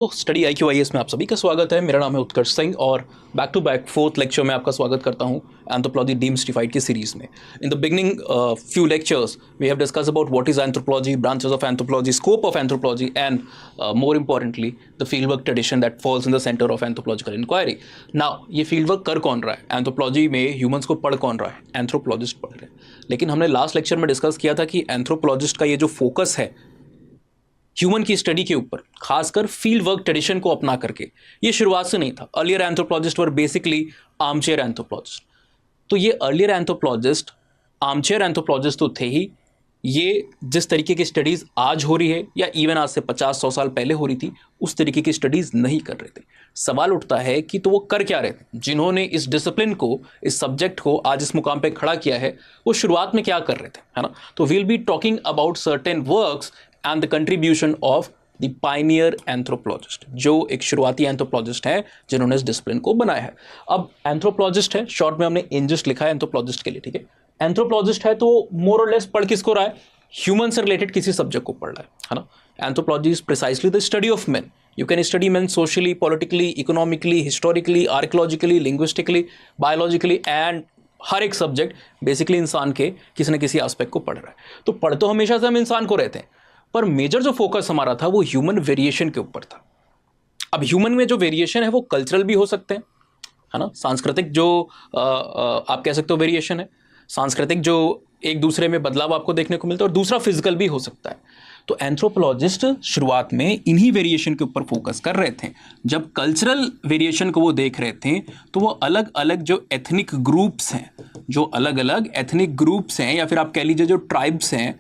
तो study IQIS में आप सभी का स्वागत है। मेरा नाम है उत्कर्ष सिंह और back to back fourth lecture में आपका स्वागत करता हूं एंथ्रोपोलॉजी डीमिस्टिफाइड की सीरीज में। In the beginning few lectures we have discuss about what is anthropology, branches of anthropology, scope of anthropology and more importantly the field work tradition that falls in the centre of anthropological inquiry. Now ये field work कर कौन रहा है? Anthropology में humans को पढ़ कौन रहा है? एंथ्रोपोलॉजिस्ट पढ़ रहे हैं। लेकिन हमने लास्ट लेक्चर में डिस्कस किया था कि एंथ्रोपोलॉजिस्ट का ये जो फोकस है ह्यूमन की स्टडी के ऊपर, खासकर फील्ड वर्क ट्रेडिशन को अपना करके, ये शुरुआत से नहीं था। Earlier anthropologist were basically armchair anthropologist. तो ये अर्लियर एंथ्रोपोलॉजिस्ट आर्मचेयर एंथ्रोपोलॉजिस्ट तो थे ही, ये जिस तरीके की स्टडीज़ आज हो रही है या इवन आज से 50-100 साल पहले हो रही थी, उस तरीके की स्टडीज़ नहीं कर रहे थे। सवाल उठता है कि तो वो कर क्या रहे थे? जिन्होंने इस डिसिप्लिन को, इस सब्जेक्ट को आज इस मुकाम पे खड़ा किया है, वो शुरुआत में क्या कर रहे थे, है ना? तो we'll be talking about certain works and the contribution of the pioneer anthropologist, जो एक शुरुआती एंथ्रोपोलॉजिस्ट है जिन्होंने इस डिसिप्लिन को बनाया है। अब एंथ्रोपोलॉजिस्ट है, शॉर्ट में हमने एंजिस्ट लिखा है एंथ्रोपोलॉजिस्ट के लिए, ठीक है? एंथ्रोपोलॉजिस्ट है तो मोर और लेस पढ़ किसको रहा है? ह्यूमन से रिलेटेड किसी सब्जेक्ट को पढ़ रहा है ना? Anthropology is precisely the study of man. You can study man socially, politically, economically, historically, archaeologically, linguistically, biologically and हर एक सब्जेक्ट बेसिकली इंसान के किसी न किसी एस्पेक्ट को पढ़ रहा है। तो पढ़ तो हमेशा से हम इंसान को रहते हैं, पर मेजर जो फोकस हमारा था वो ह्यूमन वेरिएशन के ऊपर था। अब ह्यूमन में जो वेरिएशन है वो कल्चरल भी हो सकते हैं, है ना? सांस्कृतिक जो आप कह सकते हो वेरिएशन है, सांस्कृतिक जो एक दूसरे में बदलाव आपको देखने को मिलता है, और दूसरा फिजिकल भी हो सकता है। तो एंथ्रोपोलॉजिस्ट शुरुआत में इन्हीं वेरिएशन के ऊपर फोकस कर रहे थे। जब कल्चरल वेरिएशन को वो देख रहे थे तो वो अलग अलग जो एथनिक ग्रुप्स हैं, जो अलग अलग एथनिक ग्रुप्स हैं या फिर आप कह लीजिए जो ट्राइब्स हैं,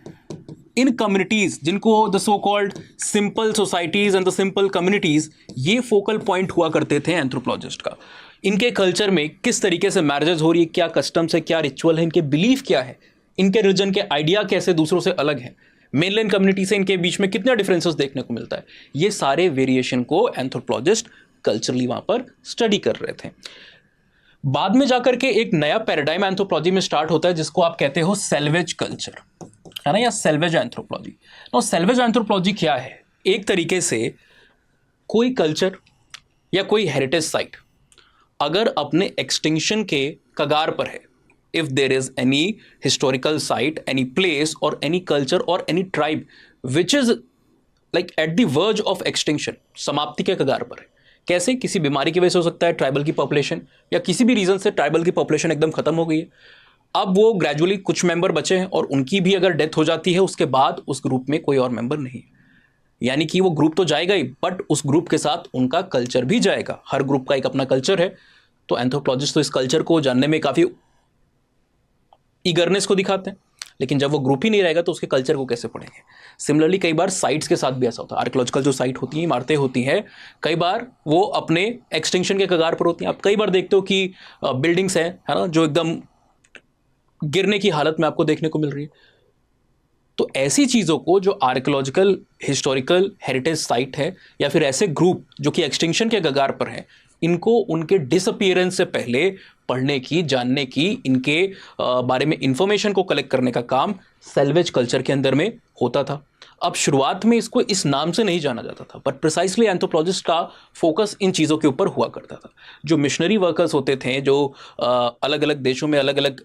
इन कम्युनिटीज जिनको the so called simple societies and the simple communities, ये फोकल पॉइंट हुआ करते थे एंथ्रोपोलॉजिस्ट का। इनके कल्चर में किस तरीके से मैरिजेस हो रही है, क्या कस्टम्स है, क्या रिचुअल है, इनके बिलीफ क्या है, इनके रिलीजन के आइडिया कैसे दूसरों से अलग है, मेनलैंड कम्युनिटी से इनके बीच में कितना डिफरेंसेस देखने को मिलता है, ये सारे वेरिएशन को एंथ्रोपोलॉजिस्ट कल्चरली वहां पर स्टडी कर रहे थे। बाद में जाकर के एक नया पैराडाइम एंथ्रोपोलॉजी में स्टार्ट होता है जिसको आप कहते हो सेल्वेज कल्चर, है ना, या सेल्वेज एंथ्रोपोलॉजी। तो सेल्वेज एंथ्रोपोलॉजी क्या है? एक तरीके से कोई कल्चर या कोई हेरिटेज साइट अगर अपने एक्सटिंक्शन के कगार पर है, if there is any historical site, any place और एनी कल्चर और any tribe which is like at the verge of extinction, समाप्ति के कगार पर है। कैसे? किसी बीमारी की वजह से हो सकता है, ट्राइबल की पॉपुलेशन, या किसी भी रीजन से ट्राइबल की पॉपुलेशन एकदम खत्म हो गई है। अब वो ग्रेजुअली कुछ मेंबर बचे हैं और उनकी भी अगर डेथ हो जाती है, उसके बाद उस ग्रुप में कोई और मेंबर नहीं है, यानी कि वो ग्रुप तो जाएगा ही, बट उस ग्रुप के साथ उनका कल्चर भी जाएगा। हर ग्रुप का एक अपना कल्चर है। तो एंथ्रोपोलॉजिस्ट तो इस कल्चर को जानने में काफ़ी ईगरनेस को दिखाते हैं, लेकिन जब वो ग्रुप ही नहीं रहेगा तो उसके कल्चर को कैसे पढ़ेंगे? सिमिलरली कई बार साइट्स के साथ भी ऐसा होता है। आर्कियोलॉजिकल जो साइट होती हैं, इमारतें होती हैं, कई बार वो अपने एक्सटिंक्शन के कगार पर होती हैं। आप कई बार देखते हो कि बिल्डिंग्स हैं, है ना, जो एकदम गिरने की हालत में आपको देखने को मिल रही है। तो ऐसी चीज़ों को, जो आर्कियोलॉजिकल, हिस्टोरिकल हेरिटेज साइट है या फिर ऐसे ग्रुप जो कि एक्सटिंक्शन के कगार पर हैं, इनको उनके डिसअपीयरेंस से पहले पढ़ने की, जानने की, इनके बारे में इंफॉर्मेशन को कलेक्ट करने का काम सेल्वेज कल्चर के अंदर में होता था। अब शुरुआत में इसको इस नाम से नहीं जाना जाता था, बट प्रिसाइसली एंथ्रोपोलॉजिस्ट का फोकस इन चीज़ों के ऊपर हुआ करता था। जो मिशनरी वर्कर्स होते थे, जो अलग अलग देशों में अलग अलग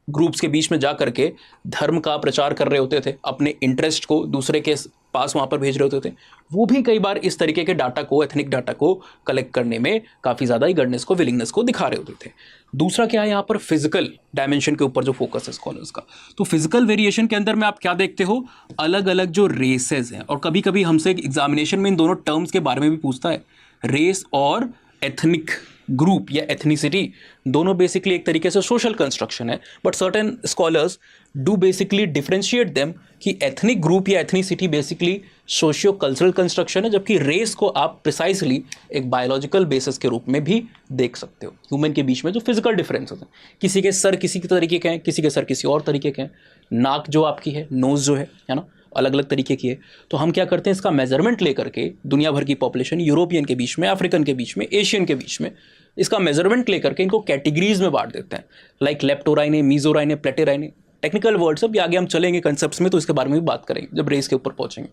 ग्रुप्स के बीच में जा करके धर्म का प्रचार कर रहे होते थे, अपने इंटरेस्ट को दूसरे के पास वहाँ पर भेज रहे होते थे, वो भी कई बार इस तरीके के डाटा को, एथनिक डाटा को कलेक्ट करने में काफ़ी ज़्यादा ईगरनेस को, विलिंगनेस को दिखा रहे होते थे। दूसरा क्या है यहाँ पर? फिजिकल डायमेंशन के ऊपर जो फोकस है स्कॉलर्स का। तो फिजिकल वेरिएशन के अंदर में आप क्या देखते हो? अलग अलग जो रेसेस हैं, और कभी कभी हमसे एग्जामिनेशन में इन दोनों टर्म्स के बारे में भी पूछता है, रेस और एथनिक ग्रुप या एथनिसिटी, दोनों बेसिकली एक तरीके से सोशल कंस्ट्रक्शन है, but certain scholars do basically differentiate them कि एथनिक ग्रुप या ethnicity basically socio cultural construction है, जबकि रेस को आप प्रिसाइसली एक बायोलॉजिकल बेसिस के रूप में भी देख सकते हो। ह्यूमन के बीच में जो फिजिकल डिफरेंसेस हैं, किसी के सर किसी तरीके के हैं, किसी के सर किसी और तरीके के हैं, नाक जो आपकी है, नोज़ जो है ना, अलग अलग तरीके की है। तो हम क्या करते हैं, इसका मेजरमेंट लेकर के दुनिया भर की पॉपुलेशन, यूरोपियन के बीच में, अफ्रीकन के बीच में, एशियन के बीच में, इसका मेजरमेंट लेकर के इनको कैटेगरीज में बांट देते हैं, लाइक लेप्टोराइने, मीजोराइने, प्लेटेराइने। टेक्निकल वर्ड्स, अब आगे हम चलेंगे कंसेप्ट्स में तो इसके बारे में भी बात करेंगे जब रेस के ऊपर पहुंचेंगे।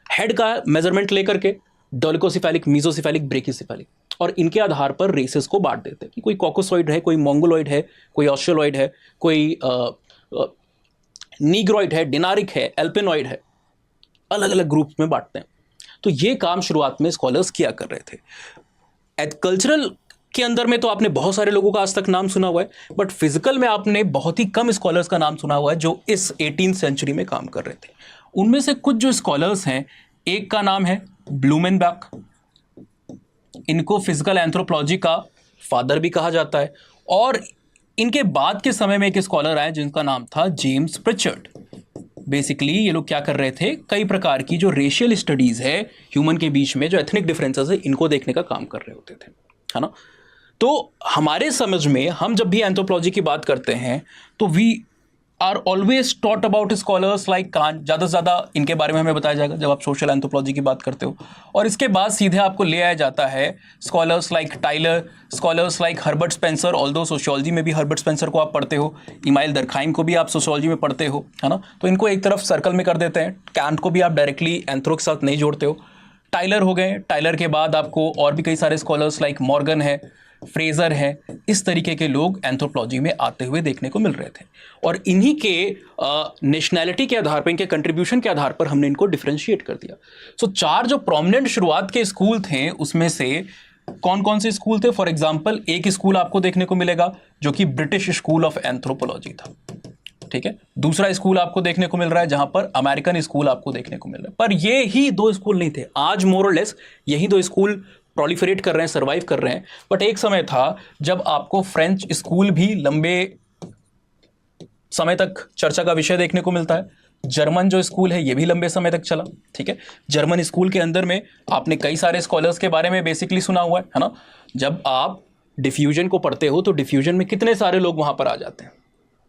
हेड का मेजरमेंट लेकर के डोलिकोसिफेलिक, मीजोसिफेलिक, ब्रेकिसिफेलिक, और इनके आधार पर रेसेस को बांट देते हैं कि कोई कॉकोसॉइड है, कोई मोंगोलॉइड है, कोई ऑस्ट्रेलॉइड है, कोई नीग्रॉइड है, डिनारिक है, एल्पिनॉइड है, अलग अलग ग्रुप में बांटते हैं। तो ये काम शुरुआत में स्कॉलर्स किया कर रहे थे। कल्चरल के अंदर में तो आपने बहुत सारे लोगों का आज तक नाम सुना हुआ है, बट फिजिकल में आपने बहुत ही कम स्कॉलर्स का नाम सुना हुआ है जो इस 18th सेंचुरी में काम कर रहे थे। उनमें से कुछ जो स्कॉलर्स हैं, एक का नाम है ब्लूमेनबैक, इनको फिजिकल एंथ्रोपोलॉजी का फादर भी कहा जाता है, और इनके बाद के समय में एक स्कॉलर आए जिनका नाम था जेम्स प्रिचर्ड। बेसिकली ये लोग क्या कर रहे थे, कई प्रकार की जो रेशियल स्टडीज है ह्यूमन के बीच में, जो एथनिक डिफरेंसेस है, इनको देखने का काम कर रहे होते थे, है ना। तो हमारे समझ में हम जब भी एंथ्रोपोलॉजी की बात करते हैं तो we are always taught about scholars like Kant. ज़्यादा से ज़्यादा इनके बारे में हमें बताया जाएगा जब आप सोशल एंथ्रोपोलॉजी की बात करते हो, और इसके बाद सीधे आपको ले आया जाता है scholars like Tylor, scholars like Herbert Spencer. Although sociology में भी हर्बर्ट स्पेंसर को आप पढ़ते हो, इमाइल दरखाइम को भी आप सोशियोलॉजी में पढ़ते हो, है ना। तो इनको एक तरफ सर्कल में कर देते हैं। कैंट को भी आप डायरेक्टली एंथ्रो के साथ नहीं जोड़ते हो। टाइलर हो गए, टाइलर के बाद आपको और भी कई सारे स्कॉलर्स लाइक मॉर्गन है, फ्रेजर है, इस तरीके के लोग एंथ्रोपोलॉजी में आते हुए देखने को मिल रहे थे, और इन्हीं के नेशनैलिटी के आधार पर, इनके कंट्रीब्यूशन के आधार पर हमने इनको डिफरेंशिएट कर दिया। सो चार जो प्रोमिनेंट शुरुआत के स्कूल थे उसमें से कौन कौन से स्कूल थे? फॉर एग्जाम्पल, एक स्कूल आपको देखने को मिलेगा जो कि ब्रिटिश स्कूल ऑफ एंथ्रोपोलॉजी था, ठीक है। दूसरा स्कूल आपको देखने को मिल रहा है जहां पर अमेरिकन स्कूल आपको देखने को मिल रहा है। पर ये ही दो स्कूल नहीं थे, आज मोर और लेस यही दो स्कूल प्रोलिफरेट कर रहे हैं, सर्वाइव कर रहे हैं। बट एक समय था जब आपको फ्रेंच स्कूल भी लंबे समय तक चर्चा का विषय देखने को मिलता है। जर्मन जो स्कूल है ये भी लंबे समय तक चला, ठीक है। जर्मन स्कूल के अंदर में आपने कई सारे स्कॉलर्स के बारे में बेसिकली सुना हुआ है ना। जब आप डिफ्यूजन को पढ़ते हो तो डिफ्यूजन में कितने सारे लोग वहां पर आ जाते हैं,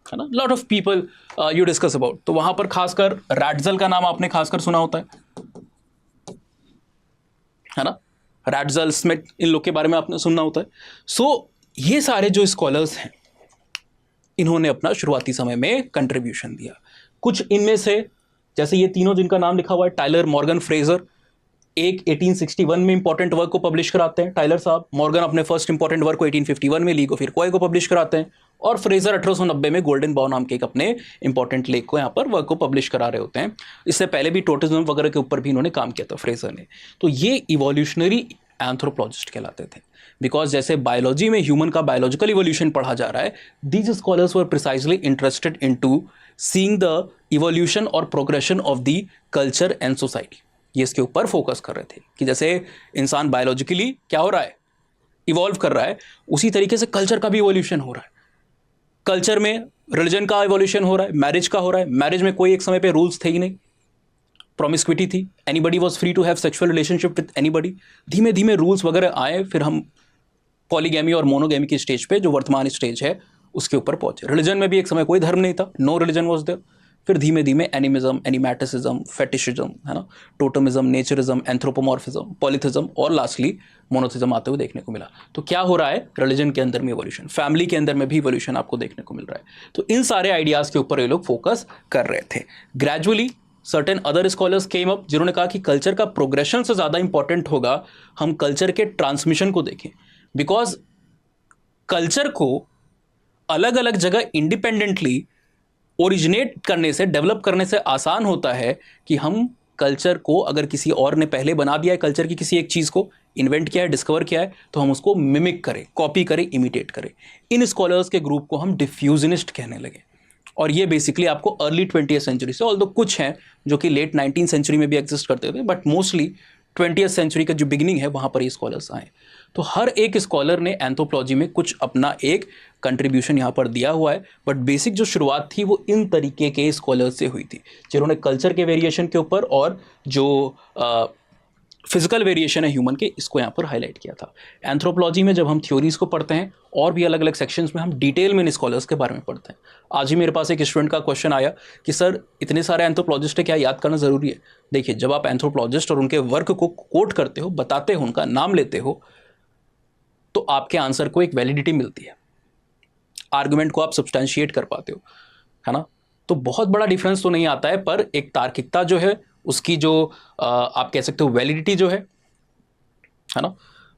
है ना। Lot of people you discuss about. तो वहां पर खासकर रैट्जल का नाम आपने खासकर सुना होता है ना। रैट्जल, स्मिथ, इन लोग के बारे में आपने सुनना होता है। सो ये सारे जो स्कॉलर्स हैं इन्होंने अपना शुरुआती समय में कंट्रीब्यूशन दिया। कुछ इनमें से, जैसे ये तीनों जिनका नाम लिखा हुआ है, टाइलर, मॉर्गन, फ्रेजर, एक 1861 में इंपॉर्टेंट वर्क को पब्लिश कराते हैं टाइलर साहब। मॉर्गन अपने फर्स्ट इंपॉर्टेंट वर्क को 1851 में लीग ऑफ इरक्वाय को पब्लिश कराते हैं, और फ्रेजर 1890 में गोल्डन बॉ नाम के एक अपने इंपॉर्टेंट लेख को यहाँ पर वर्क को पब्लिश करा रहे होते हैं। इससे पहले भी टोटिज्म वगैरह के ऊपर भी इन्होंने काम किया था फ्रेजर ने। तो ये इवोल्यूशनरी एंथ्रोपोलॉजिस्ट कहलाते थे, बिकॉज जैसे बायोलॉजी में ह्यूमन का बायोलॉजिकल इवोल्यूशन पढ़ा जा रहा है, these scholars were precisely interested into seeing the evolution और progression of the culture and society. ये इसके ऊपर फोकस कर रहे थे कि जैसे इंसान बायोलॉजिकली क्या हो रहा है, इवॉल्व कर रहा है, उसी तरीके से कल्चर का भी इवोल्यूशन हो रहा है। कल्चर में रिलीजन का इवोल्यूशन हो रहा है, मैरिज का हो रहा है। मैरिज में कोई एक समय पे रूल्स थे ही नहीं, प्रोमिस्क्विटी थी, anybody was free to have sexual relationship with anybody. धीमे धीमे रूल्स वगैरह आए, फिर हम पॉलीगैमी और मोनोगैमी की स्टेज पे, जो वर्तमान स्टेज है, उसके ऊपर पहुंचे। रिलीजन में भी एक समय कोई धर्म नहीं था, नो रिलीजन वाज देयर। फिर धीमे धीमे एनिमिज्म, एनिमैटिसिज्म, फेटिशिज्म, है ना, टोटमिज्म, नेचरिज्म, एंथ्रोपोमॉर्फिज्म, पॉलिथिज्म और लास्टली मोनोथिज्म आते हुए देखने को मिला। तो क्या हो रहा है, रिलीजन के अंदर में इवोल्यूशन, फैमिली के अंदर में भी इवोल्यूशन आपको देखने को मिल रहा है। तो इन सारे आइडियाज के ऊपर ये लोग फोकस कर रहे थे। Gradually certain other scholars came up जिन्होंने कहा कि कल्चर का प्रोग्रेशन से ज़्यादा इंपॉर्टेंट होगा हम कल्चर के ट्रांसमिशन को देखें, बिकॉज कल्चर को अलग अलग जगह इंडिपेंडेंटली ओरिजिनेट करने से, डेवलप करने से आसान होता है कि हम कल्चर को, अगर किसी और ने पहले बना दिया है कल्चर की किसी एक चीज़ को, इन्वेंट किया है, डिस्कवर किया है, तो हम उसको मिमिक करें, कॉपी करें, इमिटेट करें। इन स्कॉलर्स के ग्रुप को हम डिफ्यूजनिस्ट कहने लगे, और ये बेसिकली आपको अर्ली 20th सेंचुरी से, ऑल्दो कुछ हैं जो कि लेट 19th सेंचुरी में भी एग्जिस्ट करते थे, बट मोस्टली 20th सेंचुरी का जो बिगिनिंग है वहाँ पर ये स्कॉलर्स आए। तो हर एक स्कॉलर ने एंथ्रोपोलॉजी में कुछ अपना एक कंट्रीब्यूशन यहाँ पर दिया हुआ है, बट बेसिक जो शुरुआत थी वो इन तरीके के स्कॉलर्स से हुई थी जिन्होंने कल्चर के वेरिएशन के ऊपर और जो फिजिकल वेरिएशन है ह्यूमन के, इसको यहाँ पर हाईलाइट किया था। एंथ्रोपोलॉजी में जब हम थ्योरीज को पढ़ते हैं और भी अलग अलग सेक्शंस में हम डिटेल में इन स्कॉलर्स के बारे में पढ़ते हैं। आज ही मेरे पास एक स्टूडेंट का क्वेश्चन आया कि सर इतने सारे एंथ्रोपोलॉजिस्ट है, क्या याद करना ज़रूरी है? देखिए, जब आप एंथ्रोपोलॉजिस्ट और उनके वर्क को कोट करते हो, बताते हो, उनका नाम लेते हो, तो आपके आंसर को एक वैलिडिटी मिलती है, आर्गुमेंट को आप सब्सटैंशिएट कर पाते हो, है ना। तो बहुत बड़ा डिफरेंस तो नहीं आता है, पर एक तार्किकता जो है उसकी जो आप कह सकते हो वैलिडिटी जो है है ना,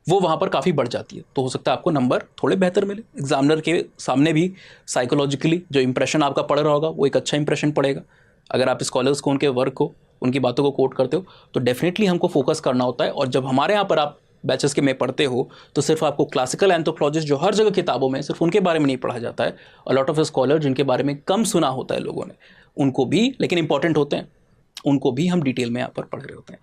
वो वहाँ पर काफ़ी बढ़ जाती है। तो हो सकता है आपको नंबर थोड़े बेहतर मिले। एग्जामिनर के सामने भी साइकोलॉजिकली जो इंप्रेशन आपका पड़ रहा होगा वो एक अच्छा इंप्रेशन पड़ेगा। अगर आप स्कॉलर्स को, उनके वर्क को, उनकी बातों को कोट करते हो तो डेफिनेटली हमको फोकस करना होता है। और जब हमारे यहाँ पर आप बैचेस के में पढ़ते हो तो सिर्फ आपको क्लासिकल एंथ्रोपोलॉजिस्ट जो हर जगह किताबों में सिर्फ उनके बारे में नहीं पढ़ा जाता है। अ लॉट ऑफ स्कॉलर जिनके बारे में कम सुना होता है लोगों ने, उनको भी, लेकिन इंपॉर्टेंट होते हैं, उनको भी हम डिटेल में यहाँ पर पढ़ रहे होते हैं।